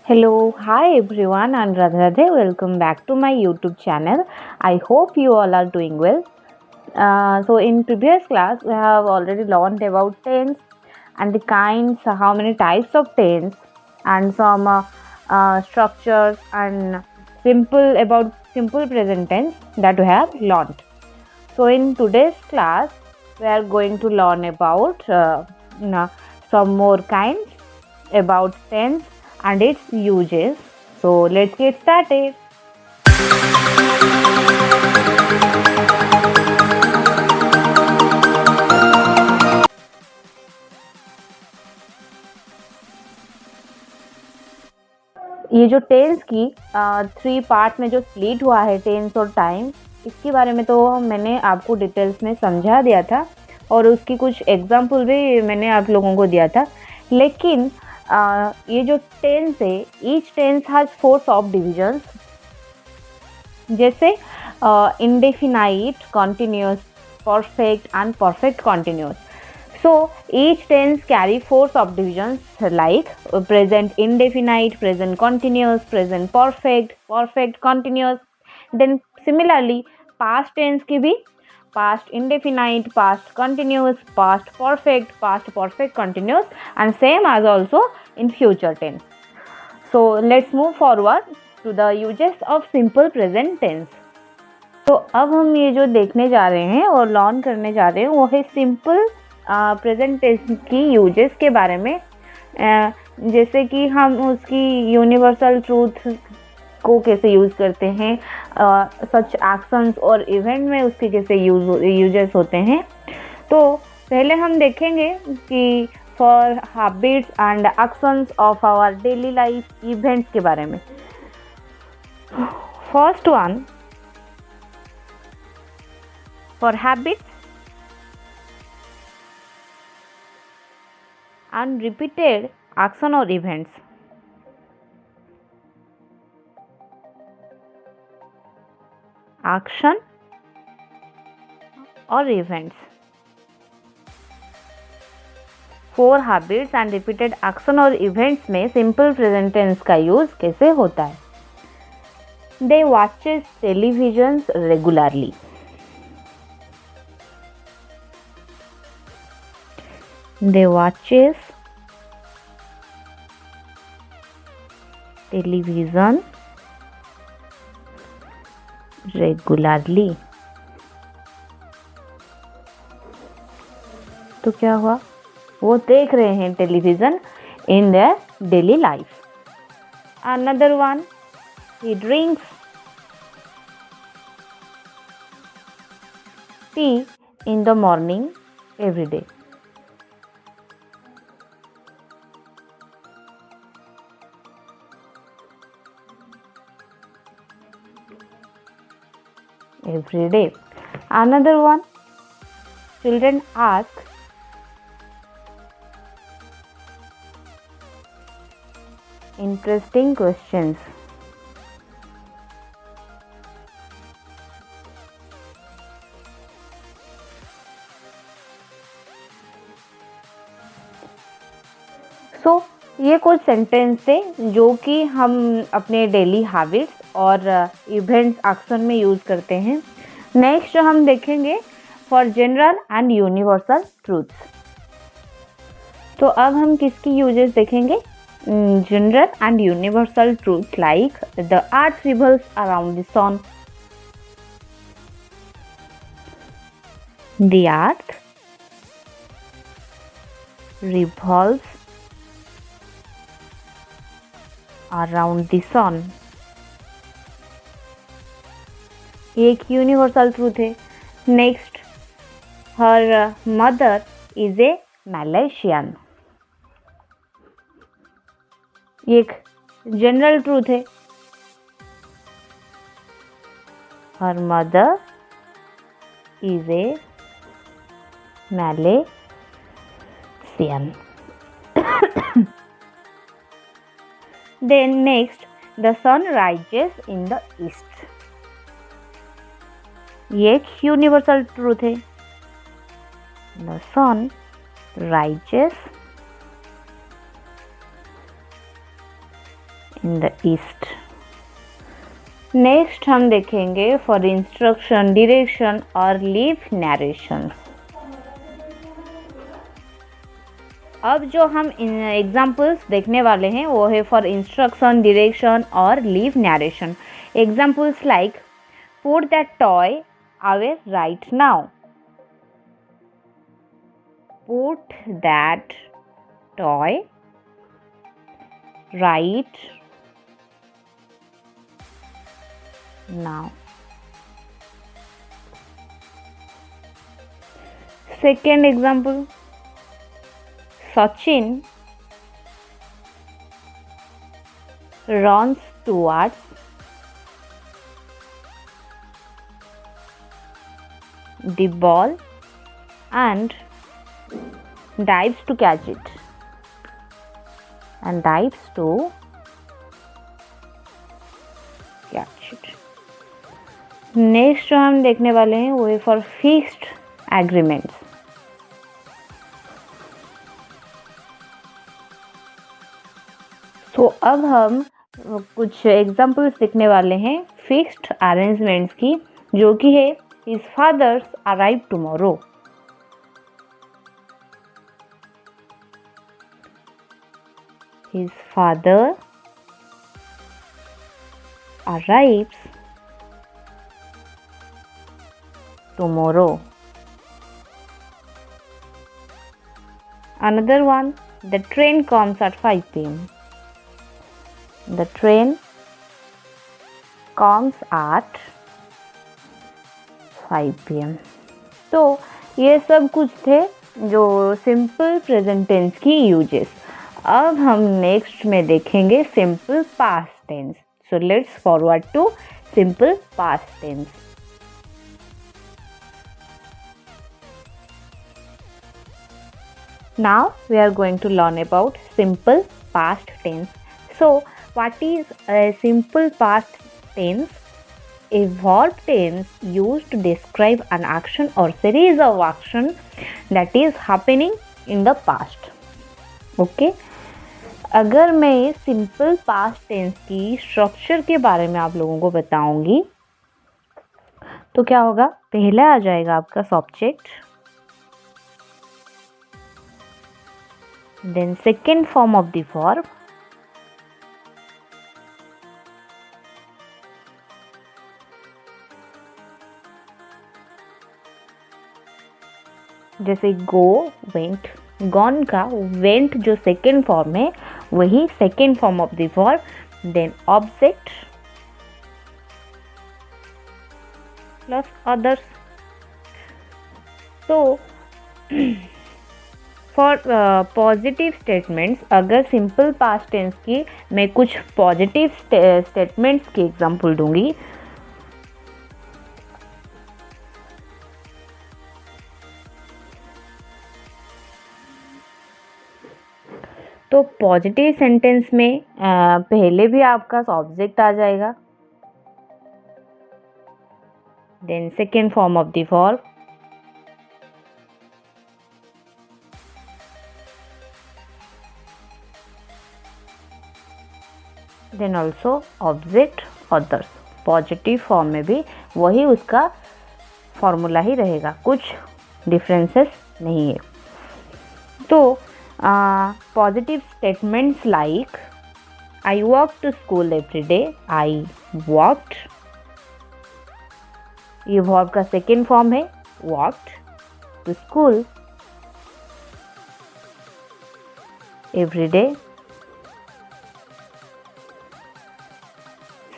Hello, hi everyone, and Radhe Radhe. Welcome back to my YouTube channel. I hope you all are doing well. So, in previous class, we have already learned about tense and the kinds, how many types of tense, and some structures and simple present tense that we have learned. So, in today's class, we are going to learn about some more kinds about tense and its uses. So let's get started. ये जो tense की 3 part में जो split हुआ है tense और time, इसके बारे में तो मैंने आपको डिटेल्स में समझा दिया था और उसकी कुछ एग्जाम्पल भी मैंने आप लोगों को दिया था। लेकिन ये जो टेंस है, ईच टेंस हैज 4 सब डिविजन्स, जैसे indefinite, continuous, perfect and perfect continuous. So each tense carry 4 subdivisions like present indefinite, present continuous, present perfect, perfect continuous. Then similarly past tense की भी past indefinite, past continuous, past perfect continuous, and same as also in future tense. So let's move forward to the uses of simple present tense. तो अब हम ये जो देखने जा रहे हैं और लर्न करने जा रहे हैं वो है सिंपल प्रेजेंट टेंस की यूजेस के बारे में। जैसे कि हम उसकी यूनिवर्सल ट्रूथ को कैसे यूज़ करते हैं, सच एक्शंस और इवेंट में उसके कैसे यूजेस होते हैं। तो पहले हम देखेंगे कि for habits and actions of our daily life events के बारे में। First one, for habits and repeated action or events. Action or events. For habits and repeated action or events में simple present tense का use कैसे होता है? They watches televisions regularly. They watches television regularly. तो क्या हुआ? वो देख रहे हैं television in their daily life. Another one, he drinks tea in the morning every day. Every day. Another one, children ask interesting questions. So, ये कुछ sentence थे जो कि हम अपने डेली हैबिट्स और इवेंट्स एक्शन में यूज़ करते हैं। नेक्स्ट हम देखेंगे for general and universal truths. तो अब हम किसकी यूजेस देखेंगे? General and universal truth like the earth revolves around the sun. The earth revolves around the sun. ये एक यूनिवर्सल ट्रूथ है. Next, her mother is a Malaysian. ये एक जनरल ट्रूथ है. Her mother is a Malaysian. Then next, the sun rises in the east. ये एक universal truth है. The sun rises in the east. Next हम देखेंगे for instruction, direction और leave narration. अब जो हम एग्जाम्पल्स देखने वाले हैं वो है फॉर इंस्ट्रक्शन, डिरेक्शन और leave narration. Examples like put that toy away right now. Put that toy right now. Second example, Sachin runs towards the ball and dives to catch it. And dives to catch it. Next जो हम देखने वाले हैं वो है for fixed agreements. तो अब हम कुछ एग्जाम्पल्स देखने वाले हैं फिक्स्ड अरेंजमेंट्स की, जो कि है his father's arrive tomorrow. His father arrives tomorrow. Another one, the train comes at 5 p.m. The train comes at 5 p.m. तो ये सब कुछ थे जो सिंपल प्रेजेंट टेंस की यूजेस. अब हम नेक्स्ट में देखेंगे simple past tense. So let's forward to simple past tense. Now we are going to learn about simple past tense. So what is a simple past tense? A verb tense used to describe an action or series of action that is happening in the past. Okay? अगर मैं simple past tense की structure के बारे में आप लोगों को बताऊंगी तो क्या होगा? पहले आ जाएगा आपका subject, then second form of the verb, जैसे गो, वेंट, गॉन का वेंट जो सेकेंड फॉर्म है वही second form of the verb, then object plus others. तो फॉर पॉजिटिव स्टेटमेंट्स, अगर सिंपल पास्ट टेंस की मैं कुछ पॉजिटिव स्टेटमेंट्स की एग्जांपल दूंगी तो पॉजिटिव सेंटेंस में पहले भी आपका ऑब्जेक्ट आ जाएगा, then second form of the verb, then also object others. Positive form में भी वही उसका फॉर्मूला ही रहेगा, कुछ डिफरेंसेस नहीं है. तो positive statements like I walk to school every day, I walked, ये verb का सेकेंड फॉर्म है walked to school every day.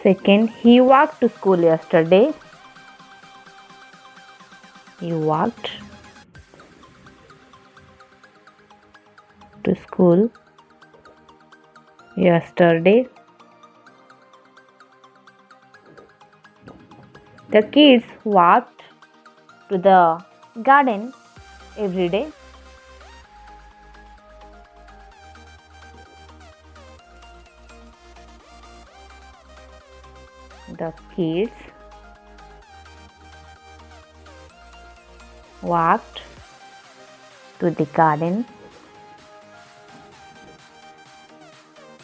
Second, he walked to school yesterday, he walked to school yesterday. The kids walked to the garden every day. The kids walked to the garden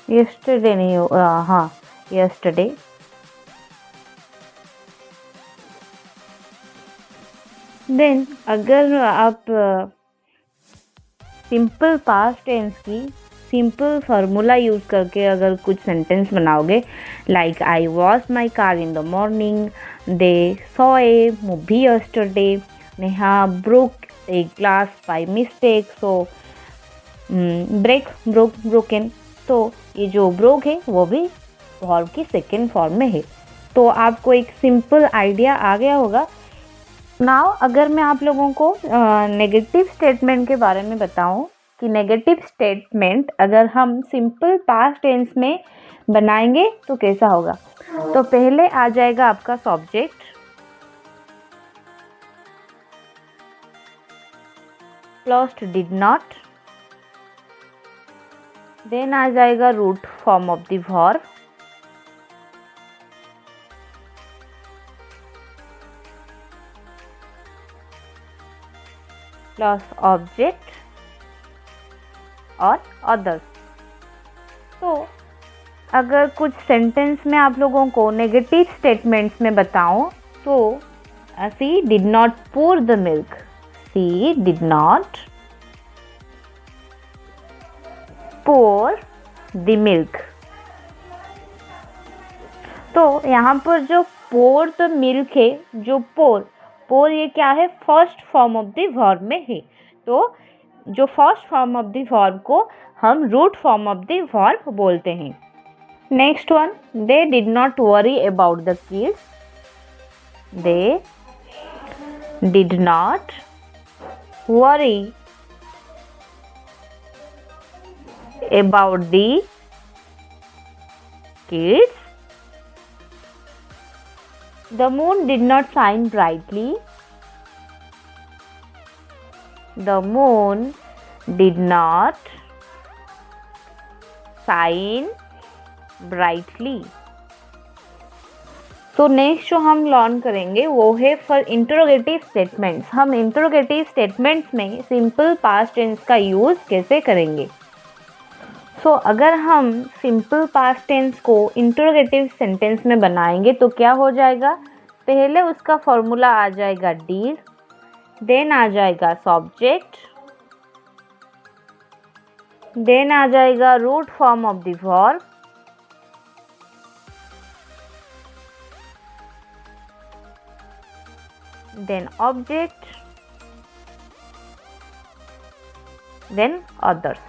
yesterday नहीं हो, हाँ yesterday. Then अगर आप simple past tense की simple formula use करके अगर कुछ sentence बनाओगे, like I wash my car in the morning, they saw a movie yesterday, Neha broke a glass by mistake, so broken. तो ये जो ब्रोक है वो भी वर्ब की सेकेंड फॉर्म में है. तो आपको एक सिंपल आइडिया आ गया होगा. नाउ अगर मैं आप लोगों को नेगेटिव स्टेटमेंट के बारे में बताऊं कि नेगेटिव स्टेटमेंट अगर हम सिंपल पास्ट टेंस में बनाएंगे तो कैसा होगा. तो पहले आ जाएगा आपका subject, plus did not, then आ जाएगा root form of the verb, plus object और अदर्स. तो अगर कुछ सेंटेंस में आप लोगों को नेगेटिव स्टेटमेंट्स में बताऊं तो she did not pour the milk, she did not pour the milk. तो यहाँ पर जो pour द मिल्क है, जो pour ये क्या है, first form of the verb में है. तो जो first form of the verb को हम root form of the verb बोलते हैं. Next one, they did not worry about the kids, they did not worry about the kids. The moon did not shine brightly, the moon did not shine brightly. तो next जो हम learn करेंगे वो है for interrogative statements. हम interrogative statements में simple past tense का use कैसे करेंगे. सो अगर हम सिंपल पास्ट टेंस को इंटरोगेटिव सेंटेंस में बनाएंगे तो क्या हो जाएगा, पहले उसका फॉर्मूला आ जाएगा डीड, देन आ जाएगा सब्जेक्ट, देन आ जाएगा root form of the verb, then object, then others.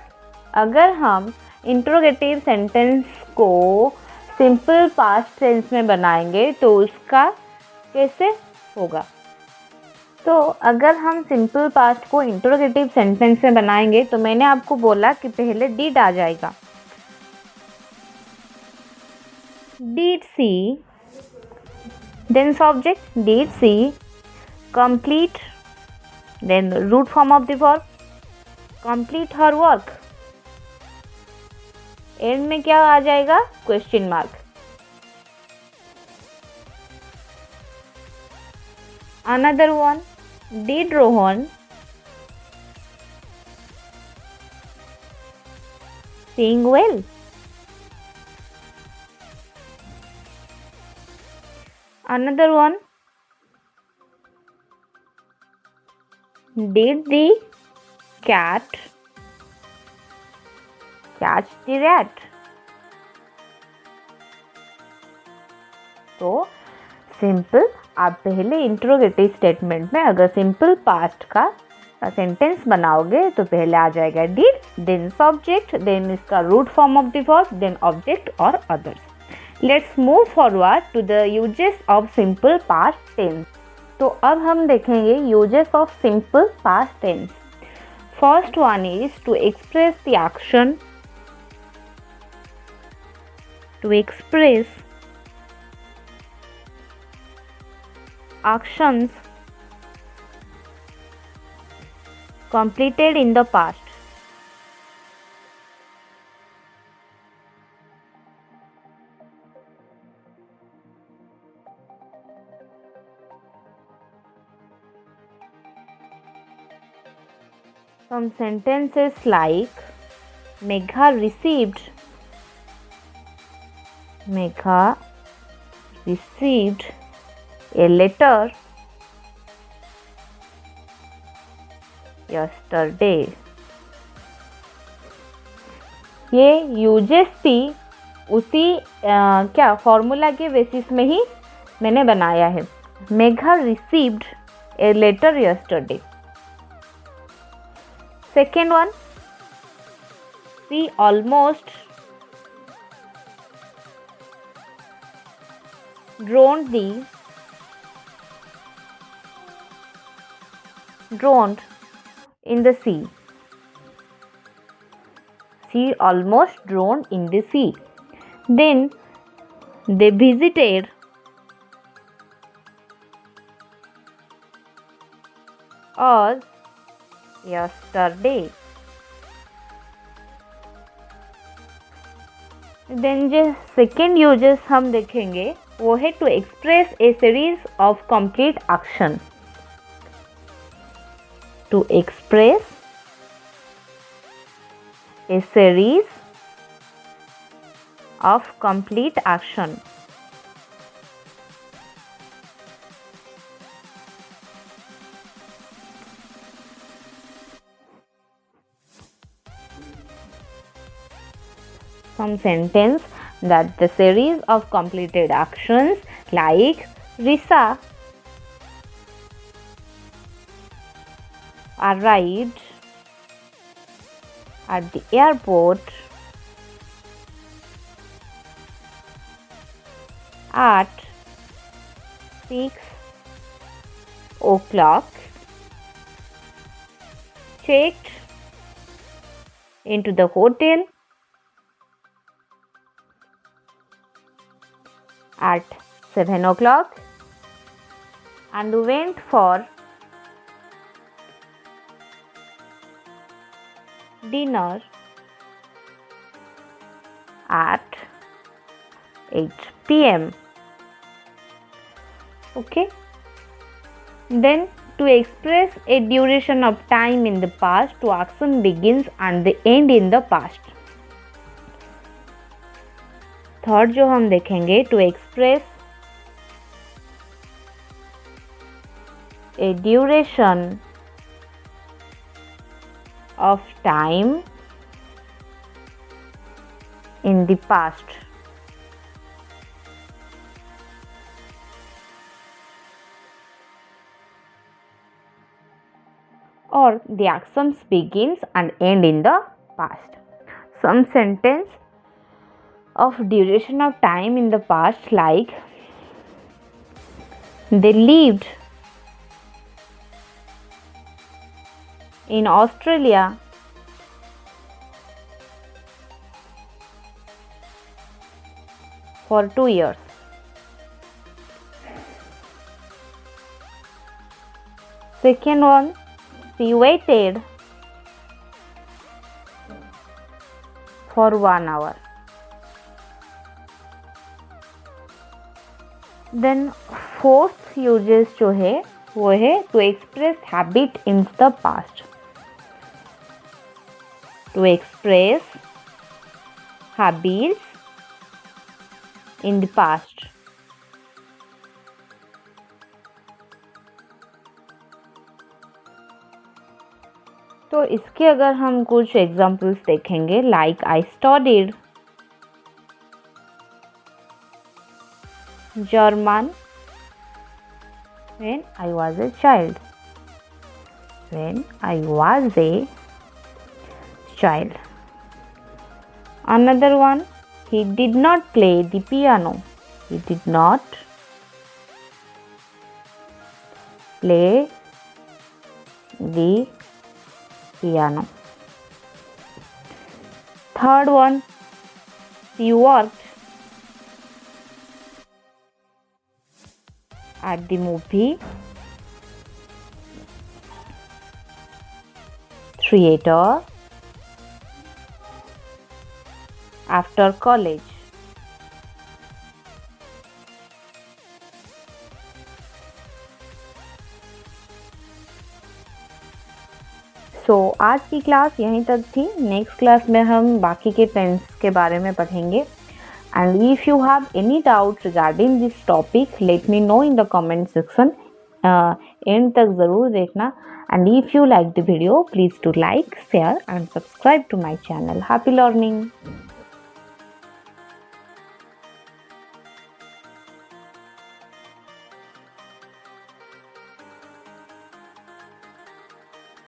अगर हम इंटरोगेटिव सेंटेंस को सिंपल पास्ट टेंस में बनाएंगे तो उसका कैसे होगा. तो अगर हम सिंपल पास्ट को इंटरोगेटिव सेंटेंस में बनाएंगे तो मैंने आपको बोला कि पहले डिड आ जाएगा, did she, then subject did she complete, then root form of the verb complete her work, and में क्या आ जाएगा, question mark. Another one, did Rohan sing well. Another one, did the cat catch the rat. तो simple आप पहले interrogative statement में अगर simple past का सेंटेंस बनाओगे तो पहले आ जाएगा डिड, देन सब्जेक्ट, देन इसका root form of the verb, then object और others. Let's move forward to the uses of simple past tense. तो अब हम देखेंगे uses of simple past tense. First one is to express the action, to express actions completed in the past. Some sentences like Megha received Megha received a letter yesterday. ये uses थी उसी क्या formula के basis में ही मैंने बनाया है. Megha received a letter yesterday. Second one, she almost drowned in the sea. She almost drowned in the sea. Then they visited us yesterday. Then जो सेकेंड यूजेस हम देखेंगे वो है to express a series of complete action. To express a series of complete action. Some sentence that the series of completed actions like Risa arrived at the airport at 6 o'clock, checked into the hotel at 7 o'clock and went for dinner at 8 p.m. Okay. Then to express a duration of time in the past, to action begins and the end in the past. Third जो हम देखेंगे to express a duration of time in the past. or the actions begins and end in the past. Some sentence of duration of time in the past like they lived in Australia for 2 years. Second one, she waited for 1 hour. Then fourth uses जो है वो है to express habit in the past. To express habits in the past. तो इसके अगर हम कुछ examples देखेंगे like I studied German when I was a child. When I was a child. Another one, he did not play the piano. He did not play the piano. Third one, he worked at the movie theater after college. सो आज की class यहीं तक थी. Next class में हम बाकी के tense के बारे में पढ़ेंगे And if you have any doubt regarding this topic, let me know in the comment section. And तक ज़रूर देखना. And if you like the video, please do like, share and subscribe to my channel. Happy learning.